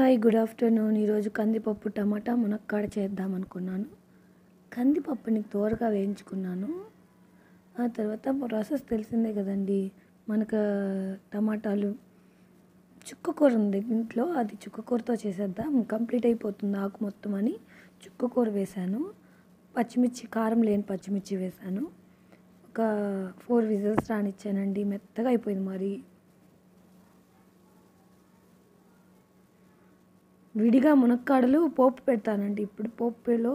Hi good afternoon. ఈరోజు కందిపప్పు టమాటా మునక్కాడ చేద్దాం అనుకున్నాను. కందిపప్పుని త్వరగా వేయించుకున్నాను. ఆ తర్వాత ప్రాసెస్ తెలిసిందే కదండి. మనకు టమాటాలు చుక్కకూర ఉంది ఇంట్లో, అది చుక్కకూరతో చేసేద్దాం, కంప్లీట్ అయిపోతుంది ఆకు మొత్తం అని చుక్కకూర వేశాను. పచ్చిమిర్చి, కారం లేని పచ్చిమిర్చి వేశాను. ఒక 4 విజిల్స్ రానిచ్చానండి. మెత్తగా అయిపోయింది. మరి విడిగా మునక్కాడలు పోపు పెడతానండి. ఇప్పుడు పోపులో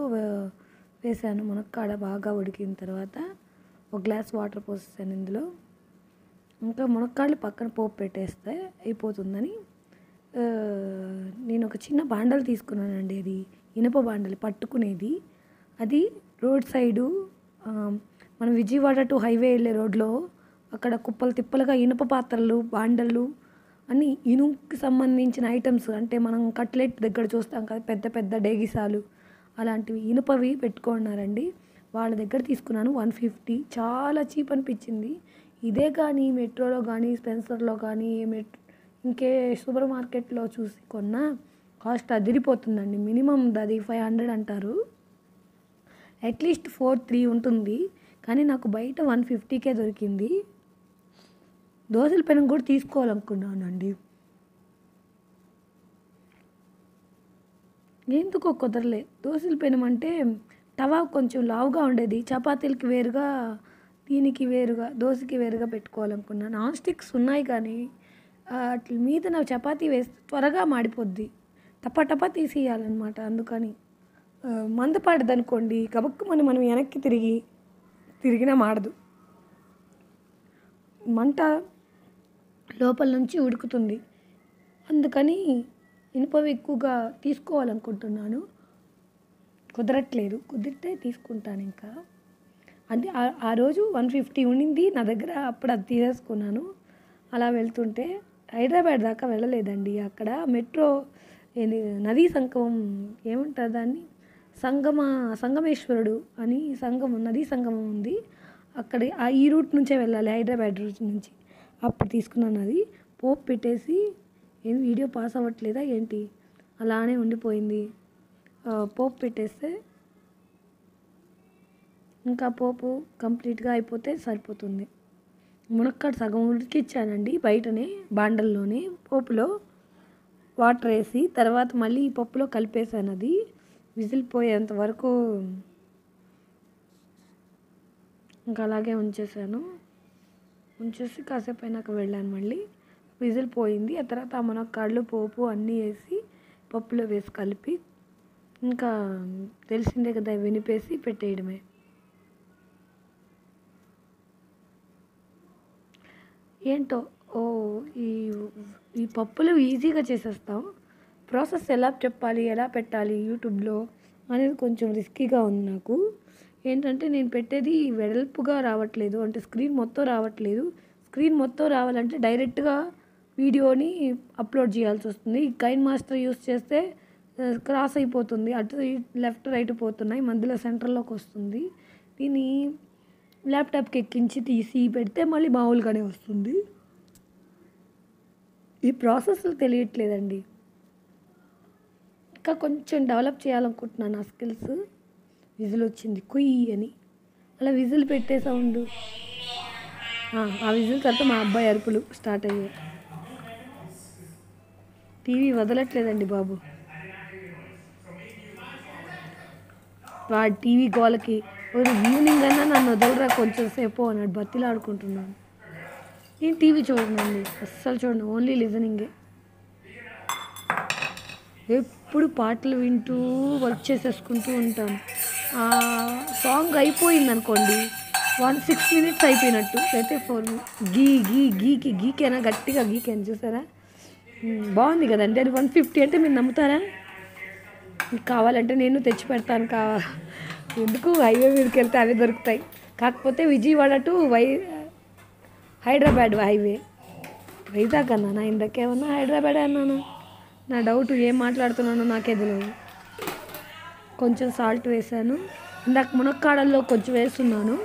వేసాను. మునక్కాడ బాగా ఉడికిన తర్వాత ఒక గ్లాస్ వాటర్ పోసేసాను ఇందులో. ఇంకా మునక్కాడలు పక్కన పోపు పెట్టేస్తే అయిపోతుందని నేను ఒక చిన్న బాండలు తీసుకున్నానండి. అది ఇనుప బాండలు పట్టుకునేది. అది రోడ్ సైడు మనం విజయవాడ టు హైవే వెళ్ళే రోడ్లో అక్కడ కుప్పలు తిప్పలుగా ఇనుప పాత్రలు, బాండలు అని ఇనుముకి సంబంధించిన ఐటమ్స్, అంటే మనం కట్లెట్ దగ్గర చూస్తాం కదా, పెద్ద పెద్ద డేగిసాలు అలాంటివి ఇనుపవి పెట్టుకున్నారండి. వాళ్ళ దగ్గర తీసుకున్నాను. 150, చాలా చీప్ అనిపించింది. ఇదే కానీ మెట్రోలో కానీ స్పెన్సర్లో కానీ ఇంకే సూపర్ మార్కెట్లో చూసి కొన్నా కాస్ట్ అదిరిపోతుందండి. మినిమం అది 500 అంటారు. అట్లీస్ట్ 4-3 ఉంటుంది. కానీ నాకు బయట 150కే దొరికింది. దోశల పెనం కూడా తీసుకోవాలనుకున్నానండి. ఎందుకో కుదరలే. దోశల పెనం అంటే తవా కొంచెం లావుగా ఉండేది. చపాతీలకి వేరుగా, దీనికి వేరుగా, దోశకి వేరుగా పెట్టుకోవాలనుకున్నాను. నాన్ స్టిక్స్ ఉన్నాయి కానీ వాటి మీద నా చపాతీ వేస్తే త్వరగా మాడిపోద్ది. టపా తీసేయాలన్నమాట. అందుకని మందపాటిది అనుకోండి, కబక్కుమని మనం వెనక్కి తిరిగినా మాడదు. మంట లోపల నుంచి ఉడుకుతుంది. అందుకని ఇనుపవి ఎక్కువగా తీసుకోవాలనుకుంటున్నాను. కుదరట్లేదు. కుదిరితే తీసుకుంటాను. ఇంకా అంటే ఆ రోజు 150 ఉండింది నా దగ్గర. అప్పుడు అది తీసేసుకున్నాను. అలా వెళ్తుంటే హైదరాబాద్ దాకా వెళ్ళలేదండి. అక్కడ మెట్రో నదీ సంగమం, ఏమంటారు దాన్ని, సంగమేశ్వరుడు అని నదీ సంగమం ఉంది అక్కడ. ఈ రూట్ నుంచే వెళ్ళాలి, హైదరాబాద్ రూట్ నుంచి. అప్పుడు తీసుకున్నాను. అది పోపు పెట్టేసి, ఏం వీడియో పాస్ అవ్వట్లేదా ఏంటి, అలానే ఉండిపోయింది. పోపు పెట్టేస్తే ఇంకా పోపు కంప్లీట్గా అయిపోతే సరిపోతుంది. మునక్కాడ సగం ఉడికిచ్చానండి బయటనే బాండల్లోనే. పోపులో వాటర్ వేసి తర్వాత మళ్ళీ ఈ పప్పులో కలిపేసాను. అది విజిల్ పోయేంత వరకు ఇంకా అలాగే ఉంచేసి కాసేపు అయినాక వెళ్ళాను. మళ్ళీ విజిల్ పోయింది. ఆ తర్వాత ఆ మునక్కాడలు, పోపు అన్నీ వేసి పప్పులో వేసి కలిపి, ఇంకా తెలిసిందే కదా, వినిపేసి పెట్టేయడమే. ఏంటో ఈ పప్పులు ఈజీగా చేసేస్తాం. ప్రాసెస్ ఎలా చెప్పాలి, ఎలా పెట్టాలి యూట్యూబ్లో అనేది కొంచెం రిస్కీగా ఉంది నాకు. ఏంటంటే నేను పెట్టేది వెడల్పుగా రావట్లేదు, అంటే స్క్రీన్ మొత్తం రావట్లేదు. స్క్రీన్ మొత్తం రావాలంటే డైరెక్ట్గా వీడియోని అప్లోడ్ చేయాల్సి వస్తుంది. ఈ కైన్ మాస్టర్ యూస్ చేస్తే క్రాస్ అయిపోతుంది, అటు లెఫ్ట్ రైట్ పోతున్నాయి, మధ్యలో సెంటర్లోకి వస్తుంది. దీన్ని ల్యాప్టాప్కి ఎక్కించి తీసి పెడితే మళ్ళీ మామూలుగానే వస్తుంది. ఈ ప్రాసెస్లు తెలియట్లేదండి. ఇంకా కొంచెం డెవలప్ చేయాలనుకుంటున్నాను ఆ స్కిల్స్. విజిల్ వచ్చింది, కుయ్యి అని. అలా విజిల్ పెట్టే సౌండ్, ఆ విజిల్ తర్వాత మా అబ్బాయి అరుపులు స్టార్ట్ అయ్యాయి. టీవీ వదలట్లేదండి బాబు. వాడి టీవీ గోలకి ఈవినింగ్ అన్నా నన్ను వదలరా కొంచెం సేపు అన్నాడు. బతిలాడుకుంటున్నాను. నేను టీవీ చూడనండి, అస్సలు చూడను, ఓన్లీ లిజనింగే. ఎప్పుడు పాటలు వింటూ వర్క్ చేసేసుకుంటూ ఉంటాను. సాంగ్ అయిపోయింది అనుకోండి, 6 minutes అయిపోయినట్టు అయితే 4 గీకేనా, గట్టిగా గీకేనా, చూసారా, బాగుంది కదండి. అది 150 అంటే మీరు నమ్ముతారా? మీకు కావాలంటే నేను తెచ్చి పెడతాను. ఎందుకు, హైవే మీదకి వెళ్తే అవి దొరుకుతాయి. కాకపోతే విజయవాడ టు హైదరాబాద్ హైవే. వైజాగ్ అన్నానా ఇందాకేమన్నా, హైదరాబాద్ అన్నానా, నా డౌట్. ఏం మాట్లాడుతున్నానో నాకే తెలియదు. కొంచెం సాల్ట్ వేసాను. ఇందాక మునక్కాడల్లో కొంచెం వేస్తున్నాను.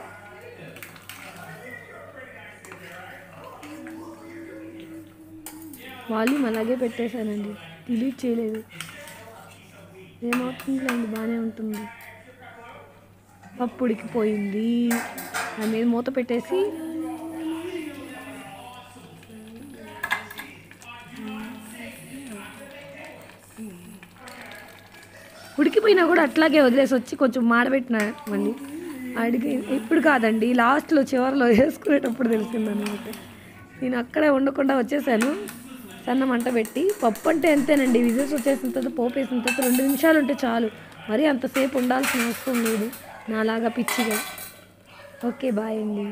వాల్యూమ్ అలాగే పెట్టేశానండి, డిలీట్ చేయలేదు. ఏమవుతుందిలేండి, బాగానే ఉంటుంది. పప్పు ఉడికిపోయింది. దాని మీద మూత పెట్టేసి ఉడికిపోయినా కూడా అట్లాగే వదిలేసి వచ్చి కొంచెం మాడబెట్టిన మళ్ళీ అడిగి. ఇప్పుడు కాదండి, లాస్ట్లో చివరిలో వేసుకునేటప్పుడు తెలిసిందనమాట. నేను అక్కడే ఉండకుండా వచ్చేసాను సన్న మంట పెట్టి. పప్పు అంటే అంతేనండి, విజిల్స్ వచ్చేసిన తర్వాత పోపు వేసిన తర్వాత 2 నిమిషాలు ఉంటే చాలు. మరీ అంతసేపు ఉండాల్సిన అవసరం లేదు నాలాగా పిచ్చిగా. ఓకే, బాయ్ అండి.